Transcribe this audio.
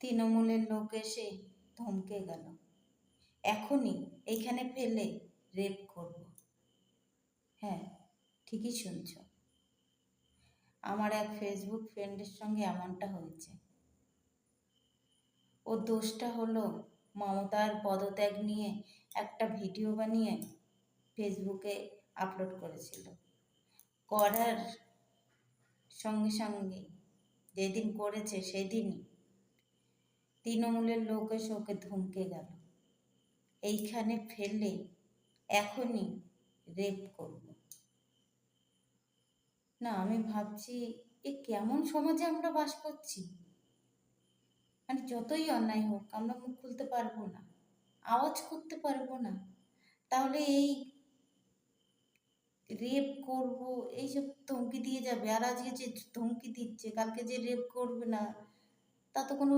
তৃণমূলের লোক এসে ধমকে গেল, এখনই এইখানে ফেলে রেপ করব। হ্যাঁ, ঠিকই শুনছ, আমার এক ফেসবুক ফ্রেন্ডের সঙ্গে এমনটা হয়েছে। ওর দোষটা হলো মমতার পদত্যাগ নিয়ে একটা ভিডিও বানিয়ে ফেসবুকে আপলোড করেছিল। করার সঙ্গে সঙ্গে যেদিন করেছে সেদিনই তৃণমূলের লোক এসে ওকে ধমকে গেল, এইখানে ফেললে এখনই রেপ করব। না, আমি ভাবছি এ কেমন সমাজে আমরা বাস করছি। মানে যতই অন্যায় হোক আমরা মুখ খুলতে পারবো না, আওয়াজ করতে পারবো না, তাহলে এই রেপ করব এইসব ধমকি দিয়ে যাবে। আর আজকে যে ধমকি দিচ্ছে, কালকে যে রেপ করবে না, তা তো কোনো